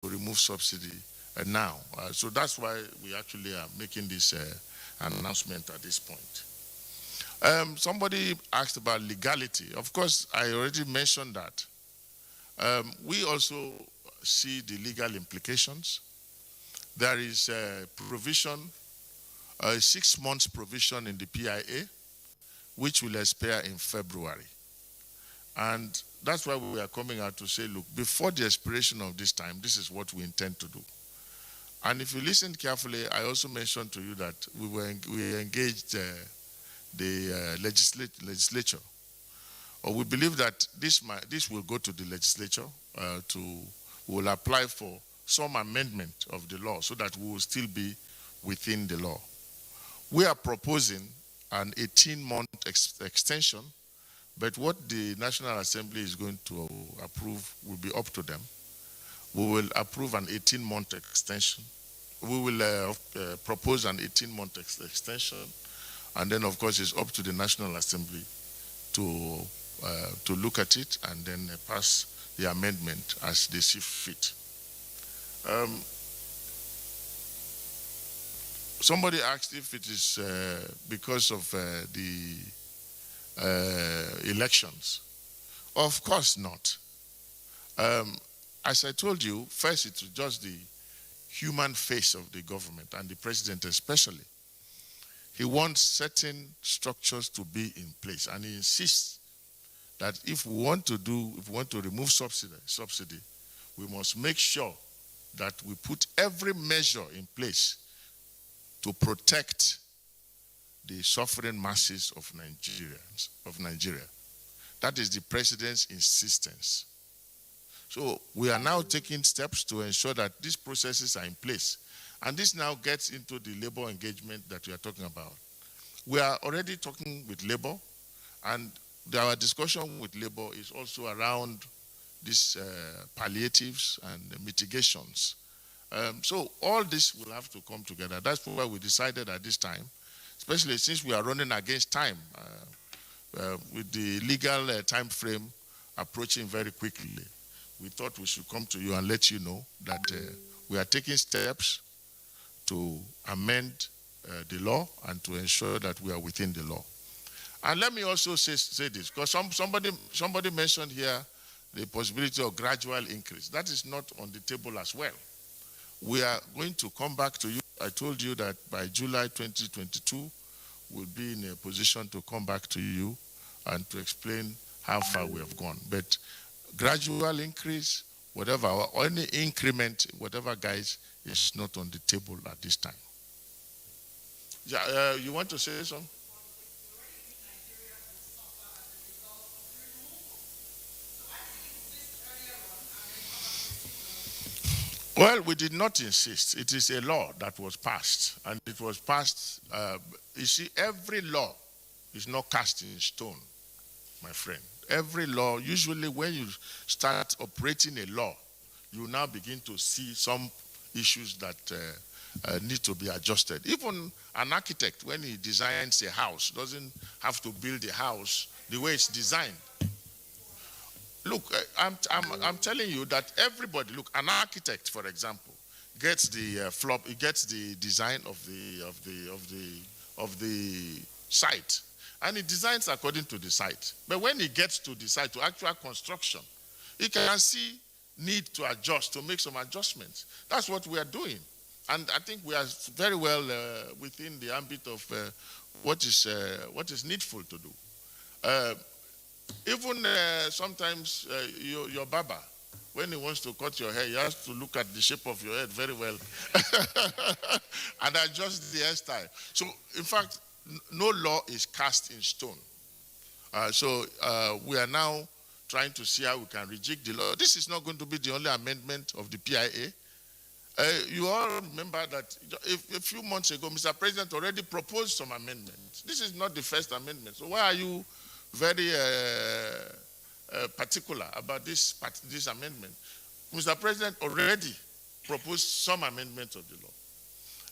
remove subsidy now. So that's why we actually are making this announcement at this point. Somebody asked about legality. Of course, I already mentioned that. We also see the legal implications. There is a provision, a 6 months provision in the PIA, which will expire in February. And that's why we are coming out to say, look, before the expiration of this time, this is what we intend to do. And if you listen carefully, I also mentioned to you that we engaged the legislature. Or we believe that this will go to the legislature we will apply for some amendment of the law so that we will still be within the law. We are proposing an 18-month extension, but what the National Assembly is going to approve will be up to them. We will approve an 18-month extension. We will propose an 18-month extension, and then, of course, it's up to the National Assembly to look at it and then pass the amendment as they see fit. Somebody asked if it is because of the elections. Of course not. As I told you, first it's just the human face of the government and the president especially. He wants certain structures to be in place, and he insists that if we want to remove subsidy, we must make sure that we put every measure in place to protect the suffering masses of Nigeria. That is the president's insistence. So we are now taking steps to ensure that these processes are in place. And this now gets into the labor engagement that we are talking about. We are already talking with labor, and our discussion with labor is also around these palliatives and mitigations. So all this will have to come together. That's why we decided at this time, especially since we are running against time, with the legal time frame approaching very quickly, we thought we should come to you and let you know that we are taking steps to amend the law and to ensure that we are within the law. And let me also say this, because somebody mentioned here the possibility of gradual increase. That is not on the table as well. We are going to come back to you. I told you that by July 2022, we'll be in a position to come back to you and to explain how far we have gone. But gradual increase, whatever, or any increment, whatever, guys, is not on the table at this time. Yeah, you want to say something? Well, we did not insist. It is a law that was passed, and it was passed. You see, every law is not cast in stone, my friend. Every law, usually when you start operating a law, you now begin to see some issues that need to be adjusted. Even an architect, when he designs a house, doesn't have to build a house the way it's designed. Look, I'm telling you that everybody, look, an architect, for example, gets the he gets the design of the site, and he designs according to the site. But when he gets to the site, to actual construction, he can see need to adjust, to make some adjustments. That's what we are doing, and I think we are very well within the ambit of what is needful to do. Even sometimes your barber, when he wants to cut your hair, he has to look at the shape of your head very well and adjust the hairstyle. So, in fact, no law is cast in stone. So we are now trying to see how we can rejig the law. This is not going to be the only amendment of the PIA. You all remember that a few months ago, Mr. President already proposed some amendments. This is not the first amendment. So why are you very particular about this amendment? Mr. President already proposed some amendments of the law.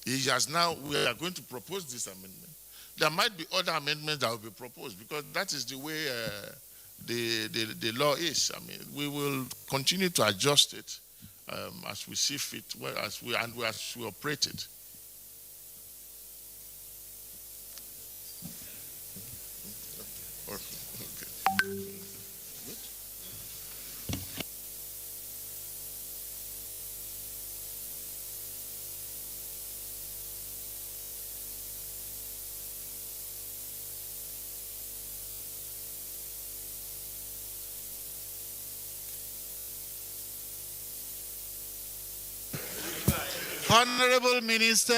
He has now, we are going to propose this amendment. There might be other amendments that will be proposed because that is the way the law is. I mean, we will continue to adjust it as we see fit, well, as we operate it. Okay. Honorable Minister,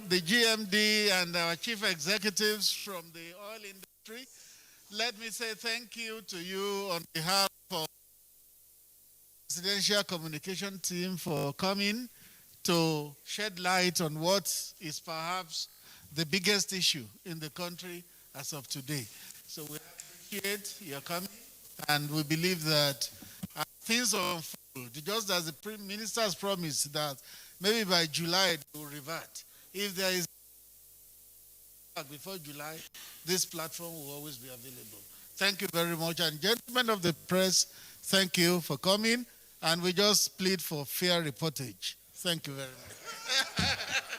the GMD, and our chief executives from the oil industry, let me say thank you to you on behalf of the Presidential Communication Team for coming to shed light on what is perhaps the biggest issue in the country as of today. So we appreciate your coming, and we believe that as things unfold, just as the Prime Minister has promised that maybe by July they will revert. If there is before July, this platform will always be available. Thank you very much. And gentlemen of the press, thank you for coming. And we just plead for fair reportage. Thank you very much.